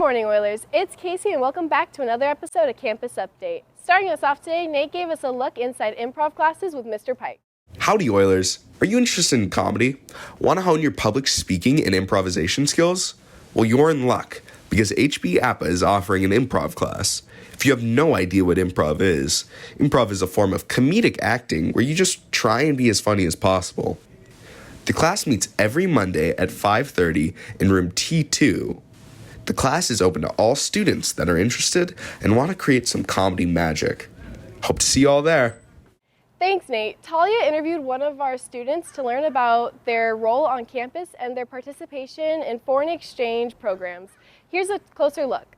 morning, Oilers. It's Casey and welcome back to another episode of Campus Update. Starting us off today, Nate gave us a look inside improv classes with Mr. Pike. Howdy, Oilers. Are you interested in comedy? Want to hone your public speaking and improvisation skills? Well, you're in luck because HB APA is offering an improv class. If you have no idea what improv is a form of comedic acting where you just try and be as funny as possible. The class meets every Monday at 5:30 in room T2. The class is open to all students that are interested and want to create some comedy magic. Hope to see you all there. Thanks, Nate. Talia interviewed one of our students to learn about their role on campus and their participation in foreign exchange programs. Here's a closer look.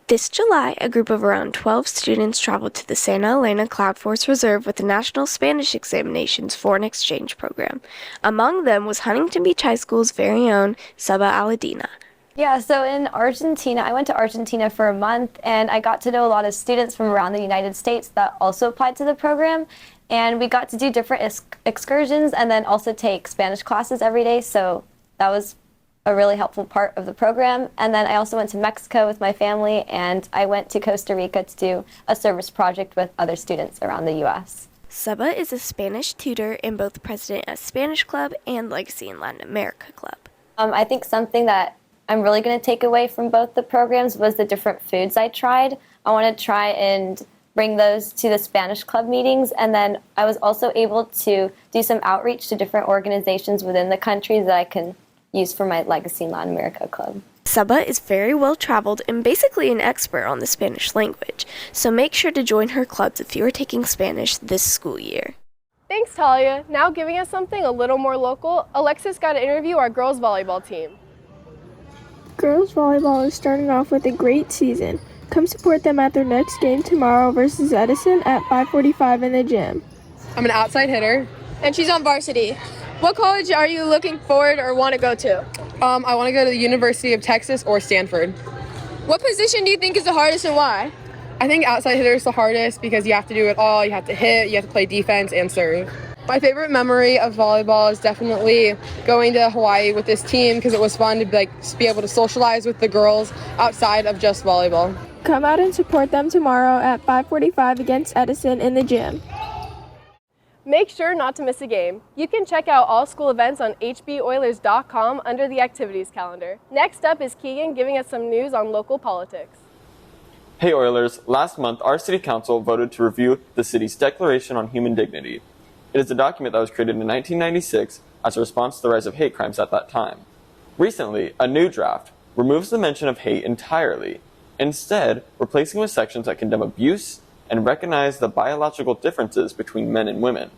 This July, a group of around 12 students traveled to the Santa Elena Cloud Force Reserve with the National Spanish Examinations Foreign Exchange Program. Among them was Huntington Beach High School's very own Saba Aladina. Yeah, so in Argentina, I went to Argentina for a month, and I got to know a lot of students from around the United States that also applied to the program, and we got to do different excursions and then also take Spanish classes every day, so that was a really helpful part of the program. And then I also went to Mexico with my family, and I went to Costa Rica to do a service project with other students around the U.S. Saba is a Spanish tutor and both president of Spanish Club and Legacy in Latin America Club. I think something that I'm really going to take away from both the programs was the different foods I tried. I want to try and bring those to the Spanish Club meetings, and then I was also able to do some outreach to different organizations within the country that I can use for my Legacy in Latin America Club. Saba is very well traveled and basically an expert on the Spanish language, so make sure to join her clubs if you are taking Spanish this school year. Thanks, Talia. Now giving us something a little more local, Alexis got to interview our girls volleyball team. Girls volleyball is starting off with a great season. Come support them at their next game tomorrow versus Edison at 5:45 in the gym. I'm an outside hitter. And she's on varsity. What college are you looking forward or want to go to? I want to go to the University of Texas or Stanford. What position do you think is the hardest and why? I think outside hitter is the hardest because you have to do it all. You have to hit, you have to play defense, and serve. My favorite memory of volleyball is definitely going to Hawaii with this team because it was fun to be able to socialize with the girls outside of just volleyball. Come out and support them tomorrow at 5:45 against Edison in the gym. Make sure not to miss a game. You can check out all school events on hboilers.com under the activities calendar. Next up is Keegan giving us some news on local politics. Hey Oilers, last month our City Council voted to review the city's Declaration on Human Dignity. It is a document that was created in 1996 as a response to the rise of hate crimes at that time. Recently, a new draft removes the mention of hate entirely, instead replacing with sections that condemn abuse and recognize the biological differences between men and women.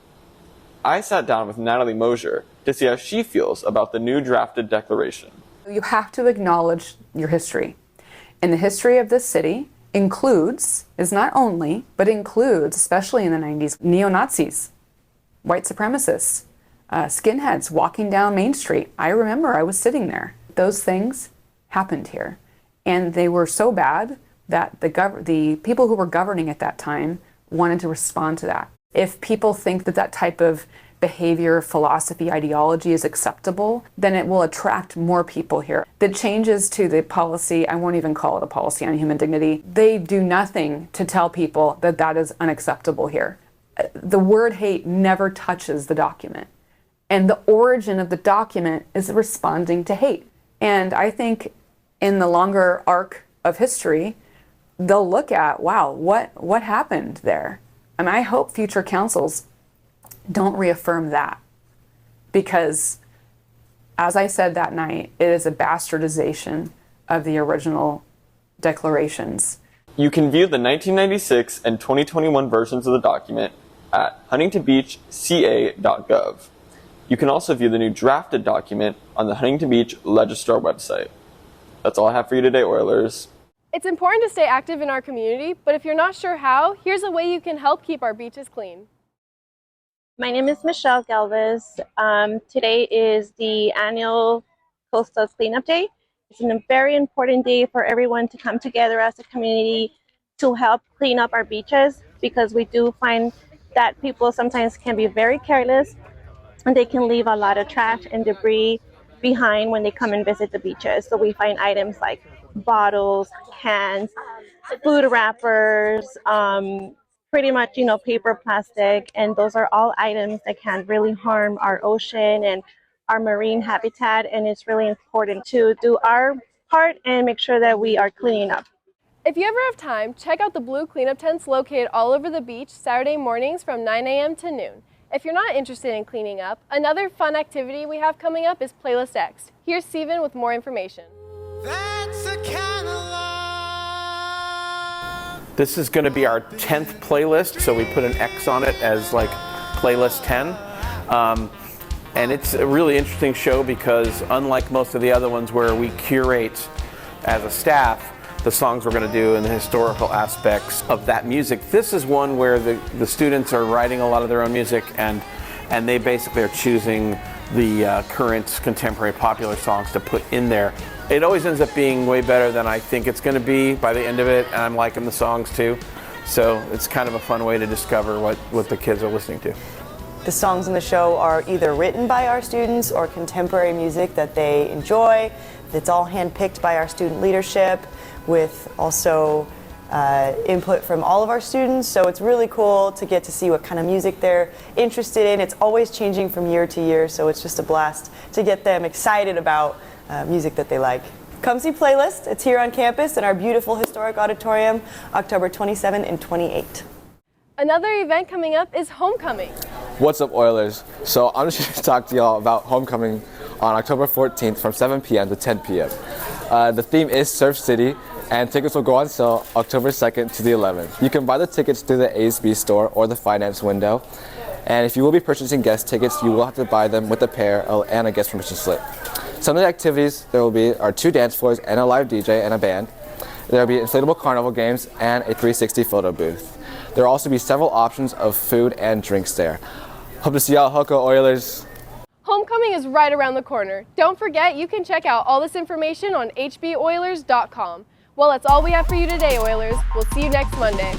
I sat down with Natalie Mosier to see how she feels about the new drafted declaration. You have to acknowledge your history. And the history of this city includes, especially in the 90s, neo-Nazis, white supremacists, skinheads walking down Main Street. I remember I was sitting there. Those things happened here. And they were so bad that the people who were governing at that time wanted to respond to that. If people think that that type of behavior, philosophy, ideology is acceptable, then it will attract more people here. The changes to the policy, I won't even call it a policy on human dignity, they do nothing to tell people that that is unacceptable here. The word hate never touches the document. And the origin of the document is responding to hate. And I think in the longer arc of history, they'll look at, wow, what happened there? And I hope future councils don't reaffirm that. Because, as I said that night, it is a bastardization of the original declarations. You can view the 1996 and 2021 versions of the document at huntingtonbeachca.gov. You can also view the new drafted document on the Huntington Beach Registrar website. That's all I have for you today, Oilers. It's important to stay active in our community, but if you're not sure how, here's a way you can help keep our beaches clean. My name is Michelle Galvez. Today is the annual Coastal Cleanup Day. It's a very important day for everyone to come together as a community to help clean up our beaches, because we do find that people sometimes can be very careless and they can leave a lot of trash and debris behind when they come and visit the beaches. So we find items like bottles, cans, food wrappers, pretty much, paper, plastic, and those are all items that can really harm our ocean and our marine habitat, and it's really important to do our part and make sure that we are cleaning up. If you ever have time, check out the blue cleanup tents located all over the beach Saturday mornings from 9 a.m. to noon. If you're not interested in cleaning up, another fun activity we have coming up is Playlist X. Here's Steven with more information. This is going to be our 10th playlist, so we put an X on it as like playlist 10. And it's a really interesting show because unlike most of the other ones where we curate as a staff the songs we're going to do and the historical aspects of that music, this is one where the students are writing a lot of their own music and they basically are choosing the current contemporary popular songs to put in there. It always ends up being way better than I think it's going to be by the end of it, and I'm liking the songs too. So it's kind of a fun way to discover what the kids are listening to. The songs in the show are either written by our students or contemporary music that they enjoy. It's all handpicked by our student leadership with also input from all of our students. So it's really cool to get to see what kind of music they're interested in. It's always changing from year to year, so it's just a blast to get them excited about music that they like. Come see Playlist. It's here on campus in our beautiful historic auditorium, October 27 and 28. Another event coming up is Homecoming. What's up, Oilers? So I'm just going to talk to y'all about Homecoming on October 14th from 7 p.m. to 10 p.m. The theme is Surf City, and tickets will go on sale October 2nd to the 11th. You can buy the tickets through the ASB store or the finance window. And if you will be purchasing guest tickets, you will have to buy them with a pair and a guest permission slip. Some of the activities there will be are 2 dance floors and a live DJ and a band. There will be inflatable carnival games and a 360 photo booth. There will also be several options of food and drinks there. Hope to see y'all, Hoko Oilers. Homecoming is right around the corner. Don't forget, you can check out all this information on hboilers.com. Well, that's all we have for you today, Oilers. We'll see you next Monday.